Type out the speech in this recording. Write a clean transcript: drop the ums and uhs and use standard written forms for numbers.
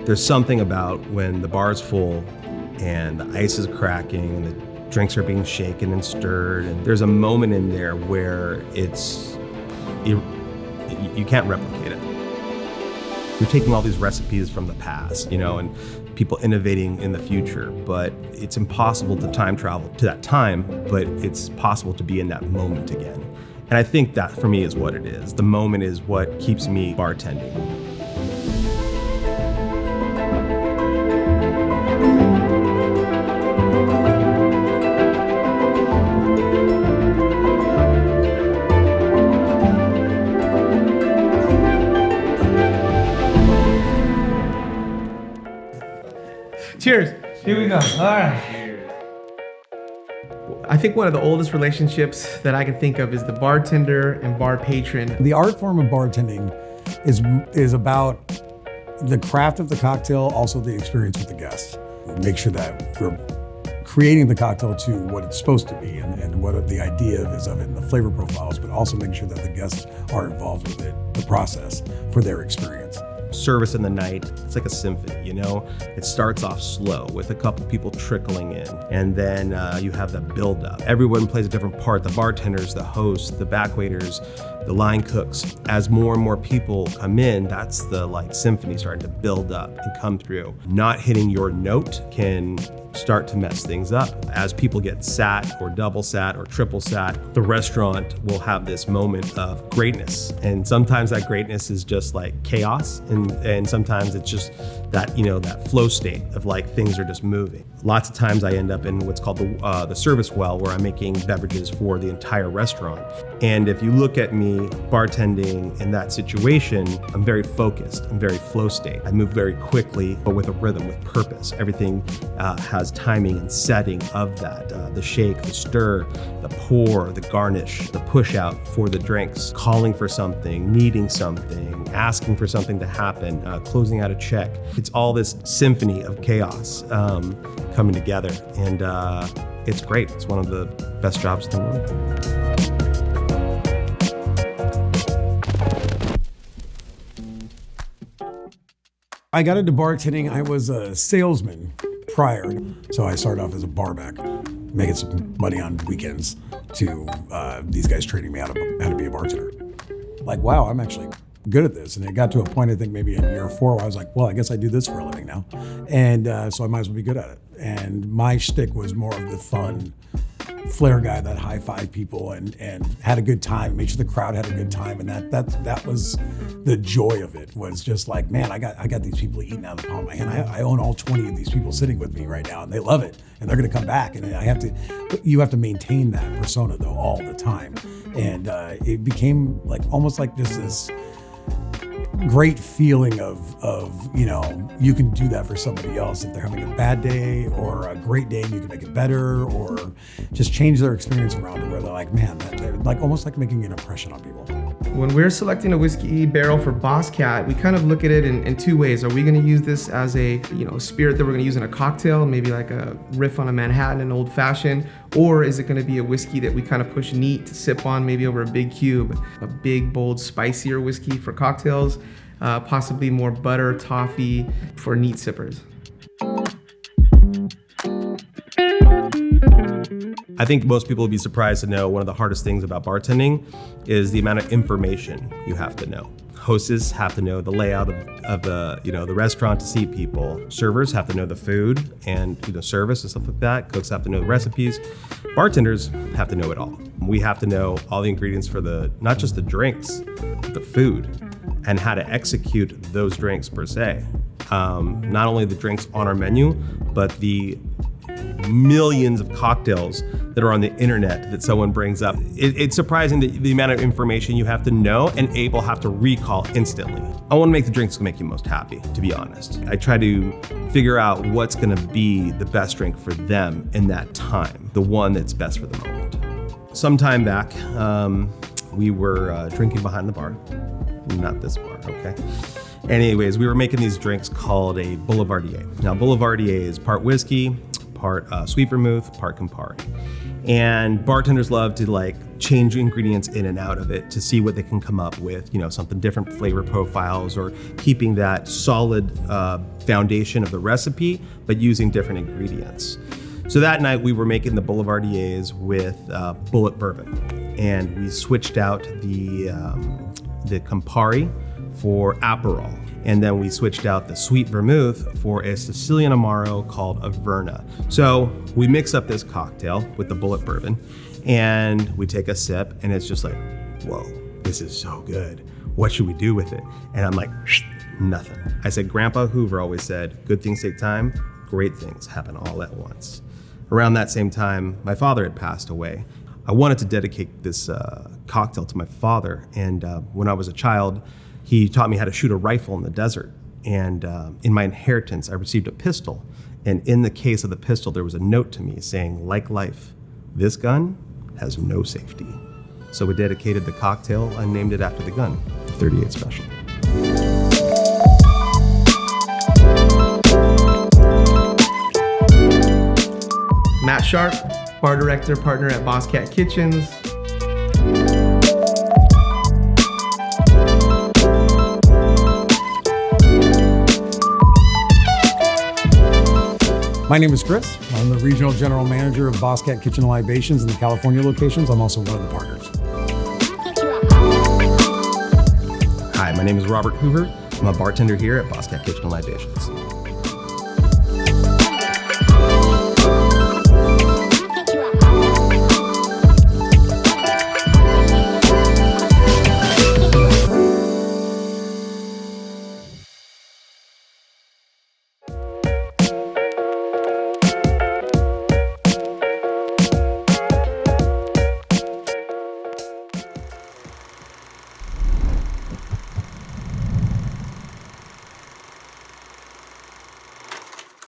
There's something about when the bar's full and the ice is cracking and the drinks are being shaken and stirred, and there's a moment in there where you can't replicate it. You're taking all these recipes from the past, and people innovating in the future, but it's impossible to time travel to that time, but it's possible to be in that moment again. And I think that for me is what it is. The moment is what keeps me bartending. Cheers. Here we go. All right. I think one of the oldest relationships that I can think of is the bartender and bar patron. The art form of bartending is about the craft of the cocktail, also the experience with the guest. Make sure that we're creating the cocktail to what it's supposed to be and what the idea is of it and the flavor profiles, but also make sure that the guests are involved with it, the process for their experience. Service in the night, it's like a symphony, It starts off slow with a couple people trickling in, and then you have the build-up. Everyone plays a different part, the bartenders, the hosts, the back waiters, the line cooks. As more and more people come in, that's the symphony starting to build up and come through. Not hitting your note can start to mess things up. As people get sat or double sat or triple sat, the restaurant will have this moment of greatness. And sometimes that greatness is just like chaos, and sometimes it's just that, that flow state of things are just moving. Lots of times I end up in what's called the service well, where I'm making beverages for the entire restaurant. And if you look at me bartending in that situation, I'm very focused, I'm very flow state. I move very quickly, but with a rhythm, with purpose. Everything has timing and setting of that. The shake, the stir, the pour, the garnish, the push out for the drinks, calling for something, needing something, asking for something to happen, closing out a check. It's all this symphony of chaos coming together, and it's great. It's one of the best jobs in the world. I got into bartending. I was a salesman prior, so I started off as a barback, making some money on weekends to these guys training me how to be a bartender. Wow, I'm actually good at this. And it got to a point, I think maybe in year 4, where I was like, well, I guess I do this for a living now. And so I might as well be good at it. And my shtick was more of the fun flair guy that high-fived people and had a good time, made sure the crowd had a good time. And that was the joy of it, was just man, I got these people eating out of the palm of my hand. I own all 20 of these people sitting with me right now, and they love it, and they're gonna come back. And you have to maintain that persona though all the time. And it became almost like just this great feeling of you can do that for somebody else if they're having a bad day or a great day, and you can make it better or just change their experience around it, where they're man, they're almost like making an impression on people. When we're selecting a whiskey barrel for Bosscat, we kind of look at it in 2 ways. Are we going to use this as a spirit that we're going to use in a cocktail, maybe like a riff on a Manhattan, an old fashioned, or is it going to be a whiskey that we kind of push neat to sip on, maybe over a big cube, a big, bold, spicier whiskey for cocktails, possibly more butter, toffee for neat sippers? I think most people would be surprised to know one of the hardest things about bartending is the amount of information you have to know. Hosts have to know the layout of the restaurant to seat people. Servers have to know the food and service and stuff like that. Cooks have to know the recipes. Bartenders have to know it all. We have to know all the ingredients for not just the drinks, the food, and how to execute those drinks per se. Not only the drinks on our menu, but the millions of cocktails that are on the internet that someone brings up. It's surprising the amount of information you have to know and have to recall instantly. I want to make the drinks that make you most happy, to be honest. I try to figure out what's going to be the best drink for them in that time, the one that's best for the moment. Some time back, we were drinking behind the bar. Not this bar, okay? Anyways, we were making these drinks called a Boulevardier. Now, Boulevardier is part whiskey, part sweet vermouth, part Campari. And bartenders love to like change ingredients in and out of it to see what they can come up with, something different flavor profiles, or keeping that solid foundation of the recipe, but using different ingredients. So that night we were making the Boulevardiers with bullet bourbon, and we switched out the Campari for Aperol. And then we switched out the sweet vermouth for a Sicilian Amaro called Averna. So we mix up this cocktail with the bullet bourbon, and we take a sip, and it's just like, whoa, this is so good. What should we do with it? And I'm like, nothing. I said, Grandpa Hoover always said, good things take time, great things happen all at once. Around that same time, my father had passed away. I wanted to dedicate this cocktail to my father, and when I was a child, he taught me how to shoot a rifle in the desert. And in my inheritance, I received a pistol. And in the case of the pistol, there was a note to me saying, like life, this gun has no safety. So we dedicated the cocktail and named it after the gun, 38 Special. Matt Sharp, bar director, partner at Bosscat Kitchens. My name is Chris. I'm the regional general manager of Bosscat Kitchen and Libations in the California locations. I'm also one of the partners. Hi, my name is Robert Hoover. I'm a bartender here at Bosscat Kitchen and Libations.